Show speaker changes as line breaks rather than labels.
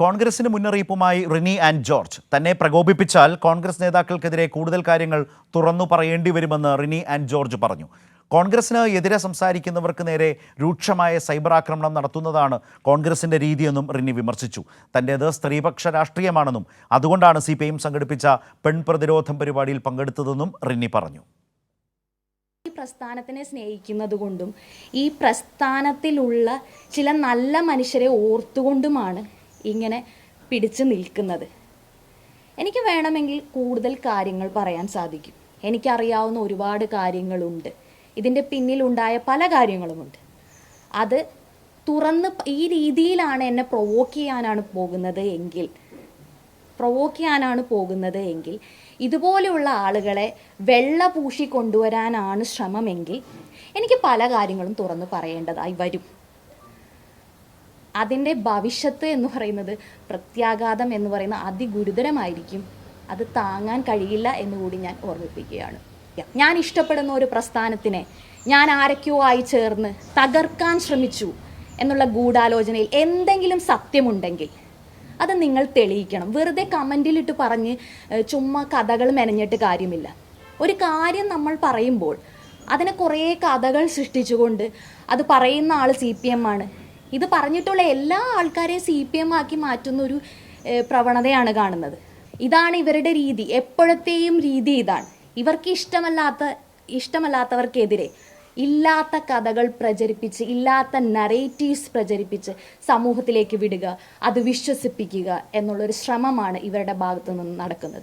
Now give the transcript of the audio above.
കോൺഗ്രസിന് മുന്നറിയിപ്പുമായി Rini and George. തന്നെ പ്രകോപിപ്പിച്ചാൽ കോൺഗ്രസ് നേതാക്കൾക്കെതിരെ കൂടുതൽ കാര്യങ്ങൾ തുറന്നു പറയേണ്ടി വരുമെന്ന് റിനി ആൻഡ് ജോർജ് പറഞ്ഞു. കോൺഗ്രസിന് എതിരെ സംസാരിക്കുന്നവർക്ക് നേരെ രൂക്ഷമായ സൈബർ ആക്രമണം നടത്തുന്നതാണ് കോൺഗ്രസിന്റെ രീതിയെന്നും റിനി വിമർശിച്ചു. തൻ്റേത് സ്ത്രീപക്ഷ രാഷ്ട്രീയമാണെന്നും അതുകൊണ്ടാണ് CPIM സംഘടിപ്പിച്ച പെൺപ്രതിരോധം പരിപാടിയിൽ പങ്കെടുത്തതെന്നും റിനി പറഞ്ഞു.
ഈ പ്രസ്ഥാനത്തിനെ സ്നേഹിക്കുന്നത് കൊണ്ടും ഈ പ്രസ്ഥാനത്തിലുള്ള ചില നല്ല മനുഷ്യരെ ഓർത്തുകൊണ്ടുമാണ് ഇങ്ങനെ പിടിച്ചു നിൽക്കുന്നത്. എനിക്ക് വേണമെങ്കിൽ കൂടുതൽ കാര്യങ്ങൾ പറയാൻ സാധിക്കും. എനിക്കറിയാവുന്ന ഒരുപാട് കാര്യങ്ങളുണ്ട്. ഇതിൻ്റെ പിന്നിലുണ്ടായ പല കാര്യങ്ങളുമുണ്ട്. അത് തുറന്ന് ഈ രീതിയിലാണ് എന്നെ പ്രൊവോക്ക് ചെയ്യാനാണ് പോകുന്നത് എങ്കിൽ ഇതുപോലെയുള്ള ആളുകളെ വെള്ള പൂശി കൊണ്ടുവരാനാണ് ശ്രമമെങ്കിൽ എനിക്ക് പല കാര്യങ്ങളും തുറന്നു പറയേണ്ടതായി വരും. അതിൻ്റെ ഭവിഷ്യത്ത് എന്ന് പറയുന്നത്, പ്രത്യാഘാതം എന്ന് പറയുന്ന അതിഗുരുതരമായിരിക്കും. അത് താങ്ങാൻ കഴിയില്ല എന്നുകൂടി ഞാൻ ഓർമ്മിപ്പിക്കുകയാണ്. ഞാൻ ഇഷ്ടപ്പെടുന്ന ഒരു പ്രസ്ഥാനത്തിനെ ഞാൻ ആരൊക്കെയോ ആയി ചേർന്ന് തകർക്കാൻ ശ്രമിച്ചു എന്നുള്ള ഗൂഢാലോചനയിൽ എന്തെങ്കിലും സത്യമുണ്ടെങ്കിൽ അത് നിങ്ങൾ തെളിയിക്കണം. വെറുതെ കമൻറ്റിലിട്ട് പറഞ്ഞ് ചുമ്മാ കഥകൾ മെനഞ്ഞിട്ട് കാര്യമില്ല. ഒരു കാര്യം നമ്മൾ പറയുമ്പോൾ അതിനെ കുറേ കഥകൾ സൃഷ്ടിച്ചുകൊണ്ട് അത് പറയുന്ന ആൾ CPM ആണ്, ഇത് പറഞ്ഞിട്ടുള്ള എല്ലാ ആൾക്കാരെയും CPM ആക്കി മാറ്റുന്ന ഒരു പ്രവണതയാണ് കാണുന്നത്. ഇതാണ് ഇവരുടെ രീതി, എപ്പോഴത്തെയും രീതി ഇതാണ്. ഇവർക്ക് ഇഷ്ടമല്ലാത്തവർക്കെതിരെ ഇല്ലാത്ത കഥകൾ പ്രചരിപ്പിച്ച്, ഇല്ലാത്ത നറേറ്റീവ്സ് പ്രചരിപ്പിച്ച് സമൂഹത്തിലേക്ക് വിടുക, അത് വിശ്വസിപ്പിക്കുക എന്നുള്ളൊരു ശ്രമമാണ് ഇവരുടെ ഭാഗത്തു നിന്ന് നടക്കുന്നത്.